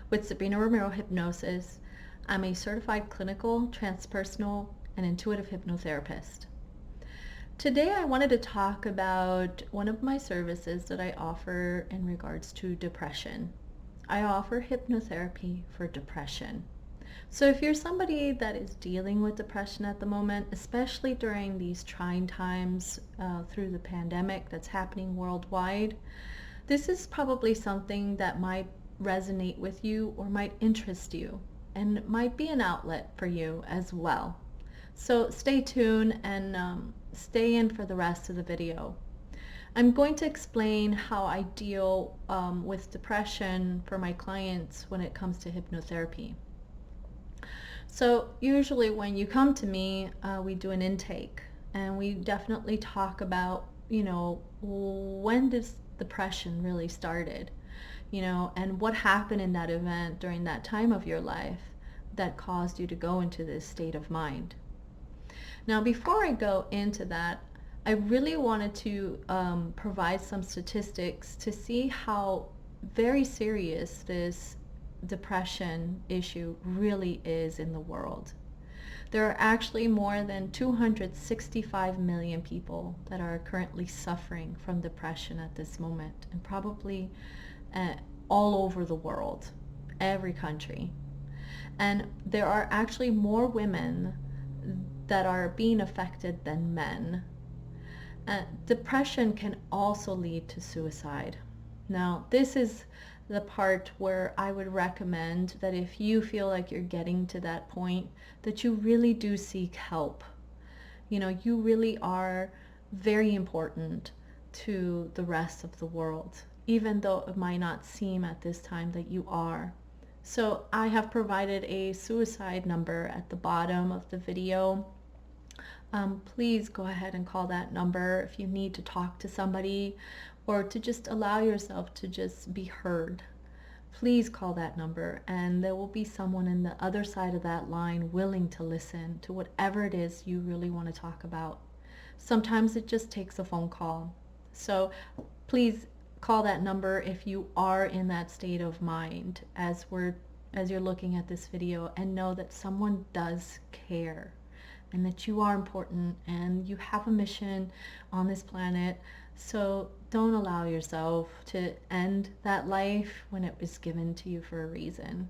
With Sabrina Romero Hypnosis, I'm a certified clinical, transpersonal, and intuitive hypnotherapist. Today I wanted to talk about one of my services that I offer in regards to depression. I offer hypnotherapy for depression. So if you're somebody that is dealing with depression at the moment, especially during these trying times through the pandemic that's happening worldwide, this is probably something that might resonate with you or might interest you and might be an outlet for you as well. So stay tuned and stay in for the rest of the video. I'm going to explain how I deal with depression for my clients when it comes to hypnotherapy. So usually when you come to me, we do an intake and we definitely talk about, when this depression really started, and what happened in that event during that time of your life that caused you to go into this state of mind. Now, before I go into that, I really wanted to provide some statistics to see how very serious this depression issue really is in the world. There are actually more than 265 million people that are currently suffering from depression at this moment, and probably all over the world, every country. And there are actually more women that are being affected than men. Depression can also lead to suicide. Now, this is the part where I would recommend that if you feel like you're getting to that point, that you really do seek help. You really are very important to the rest of the world, even though it might not seem at this time that you are. So I have provided a suicide number at the bottom of the video. Please go ahead and call that number if you need to talk to somebody or to just allow yourself to just be heard. Please call that number and there will be someone in the other side of that line willing to listen to whatever it is you really want to talk about. Sometimes it just takes a phone call. So please call that number if you are in that state of mind as you're looking at this video, and know that someone does care and that you are important and you have a mission on this planet. So don't allow yourself to end that life when it was given to you for a reason.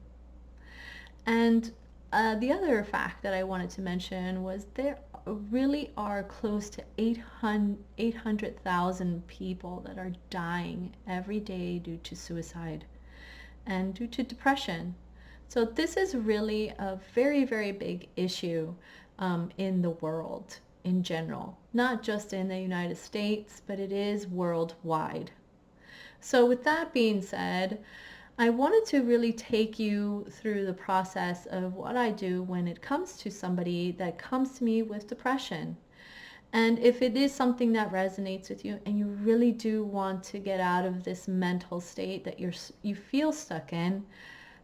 And the other fact that I wanted to mention was there really are close to 800,000 people that are dying every day due to suicide and due to depression. So this is really a very, very big issue in the world in general, not just in the United States, but it is worldwide. So with that being said, I wanted to really take you through the process of what I do when it comes to somebody that comes to me with depression. And if it is something that resonates with you and you really do want to get out of this mental state that you feel stuck in,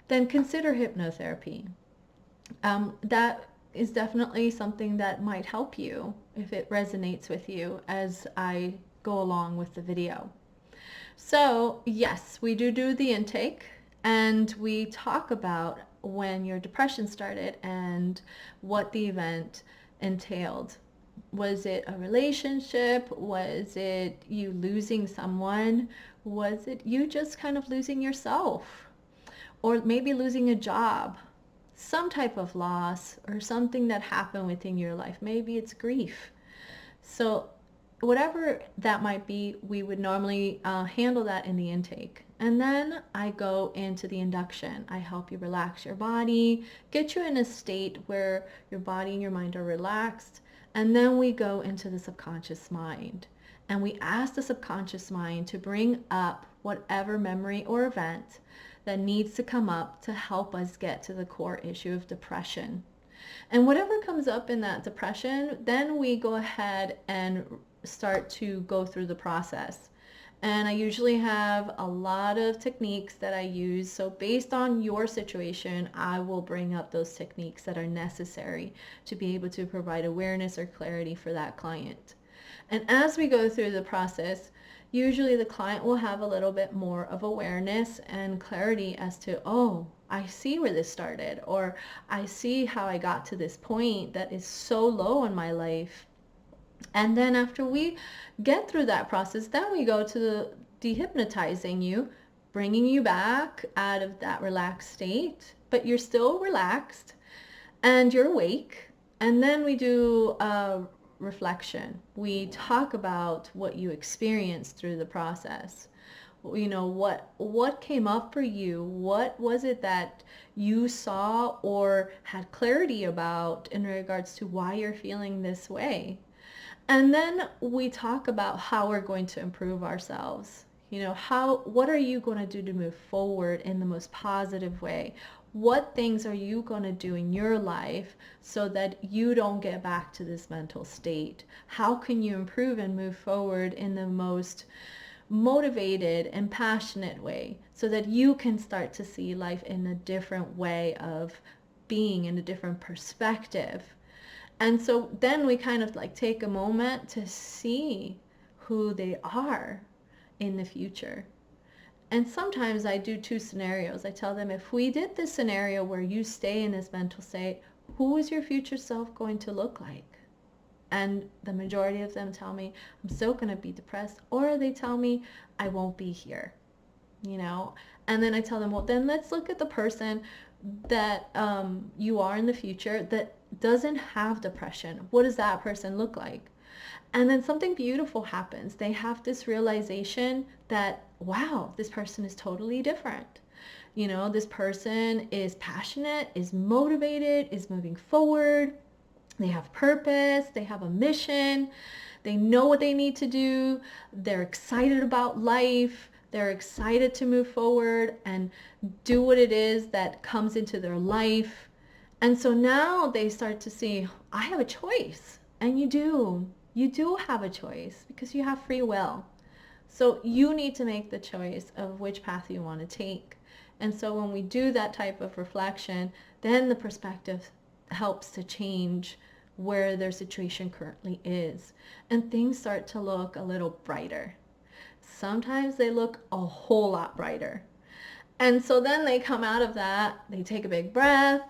then consider hypnotherapy. That is definitely something that might help you if it resonates with you as I go along with the video. So yes, we do the intake and we talk about when your depression started and what the event entailed. Was it a relationship? Was it you losing someone? Was it you just kind of losing yourself? Or maybe losing a job? Some type of loss or something that happened within your life. Maybe it's grief. So whatever that might be, we would normally handle that in the intake. And then I go into the induction. I help you relax your body, get you in a state where your body and your mind are relaxed. And then we go into the subconscious mind. And we ask the subconscious mind to bring up whatever memory or event that needs to come up to help us get to the core issue of depression. And whatever comes up in that depression, then we go ahead and start to go through the process. And I usually have a lot of techniques that I use. So based on your situation, I will bring up those techniques that are necessary to be able to provide awareness or clarity for that client. And as we go through the process, usually the client will have a little bit more of awareness and clarity as to, oh, I see where this started, or I see how I got to this point that is so low in my life. And then after we get through that process, then we go to the dehypnotizing you, bringing you back out of that relaxed state, but you're still relaxed and you're awake. And then we do a reflection. We talk about what you experienced through the process. You know, what came up for you? What was it that you saw or had clarity about in regards to why you're feeling this way? And then we talk about how we're going to improve ourselves. You know, what are you going to do to move forward in the most positive way? What things are you going to do in your life so that you don't get back to this mental state? How can you improve and move forward in the most motivated and passionate way so that you can start to see life in a different way of being, in a different perspective? And so then we kind of like take a moment to see who they are in the future. And sometimes I do two scenarios. I tell them, if we did this scenario where you stay in this mental state, who is your future self going to look like? And the majority of them tell me, I'm still going to be depressed. Or they tell me, I won't be here, you know? And then I tell them, well, then let's look at the person that you are in the future that doesn't have depression. What does that person look like? And then something beautiful happens. They have this realization that, wow, this person is totally different. You know, this person is passionate, is motivated, is moving forward. They have purpose, they have a mission, they know what they need to do, they're excited about life, they're excited to move forward and do what it is that comes into their life. And so now they start to see, I have a choice. And you do have a choice because you have free will. So you need to make the choice of which path you want to take. And so when we do that type of reflection, then the perspective helps to change where their situation currently is. And things start to look a little brighter. Sometimes they look a whole lot brighter. And so then they come out of that, they take a big breath.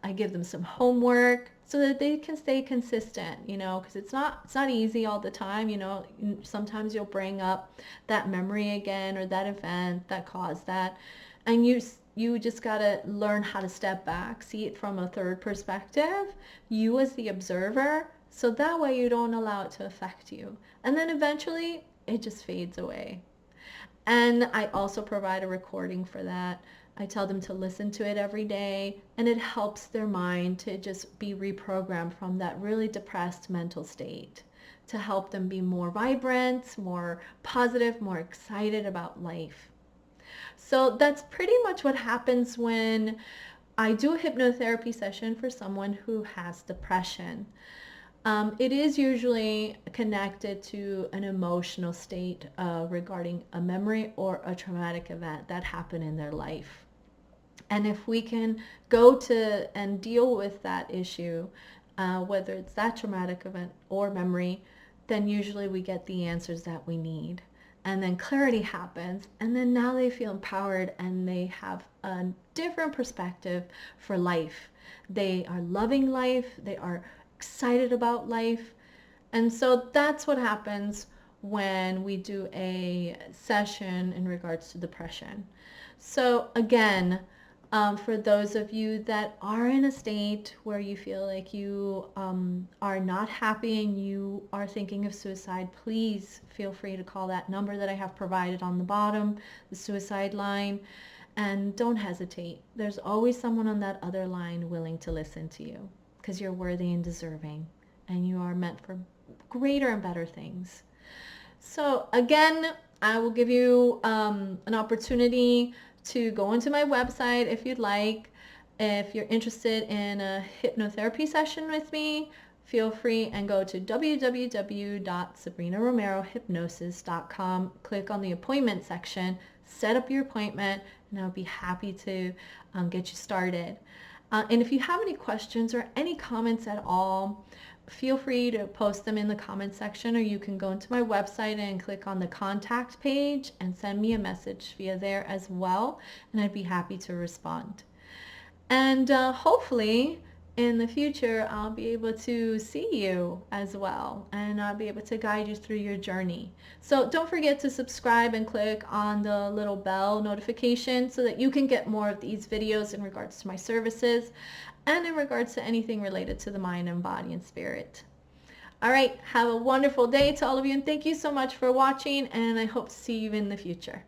I give them some homework so that they can stay consistent, you know, because it's not easy all the time, you know. Sometimes you'll bring up that memory again or that event that caused that, and you just got to learn how to step back, see it from a third perspective, you as the observer, so that way you don't allow it to affect you. And then eventually it just fades away. And I also provide a recording for that. I tell them to listen to it every day, and it helps their mind to just be reprogrammed from that really depressed mental state to help them be more vibrant, more positive, more excited about life. So that's pretty much what happens when I do a hypnotherapy session for someone who has depression. It is usually connected to an emotional state regarding a memory or a traumatic event that happened in their life. And if we can go to and deal with that issue, whether it's that traumatic event or memory, then usually we get the answers that we need. And then clarity happens, and then now they feel empowered and they have a different perspective for life. They are loving life, they are excited about life. And so that's what happens when we do a session in regards to depression. So again, for those of you that are in a state where you feel like you are not happy and you are thinking of suicide, please feel free to call that number that I have provided on the bottom, the suicide line, and don't hesitate. There's always someone on that other line willing to listen to you because you're worthy and deserving, and you are meant for greater and better things. So again, I will give you an opportunity to go into my website if you'd like. If you're interested in a hypnotherapy session with me, feel free and go to www.sabrinaromerohypnosis.com. Click on the appointment section, set up your appointment, and I'll be happy to get you started. And if you have any questions or any comments at all, feel free to post them in the comment section, or you can go into my website and click on the contact page and send me a message via there as well, and I'd be happy to respond. And hopefully in the future, I'll be able to see you as well, and I'll be able to guide you through your journey. So don't forget to subscribe and click on the little bell notification so that you can get more of these videos in regards to my services and in regards to anything related to the mind and body and spirit. All right, have a wonderful day to all of you, and thank you so much for watching, and I hope to see you in the future.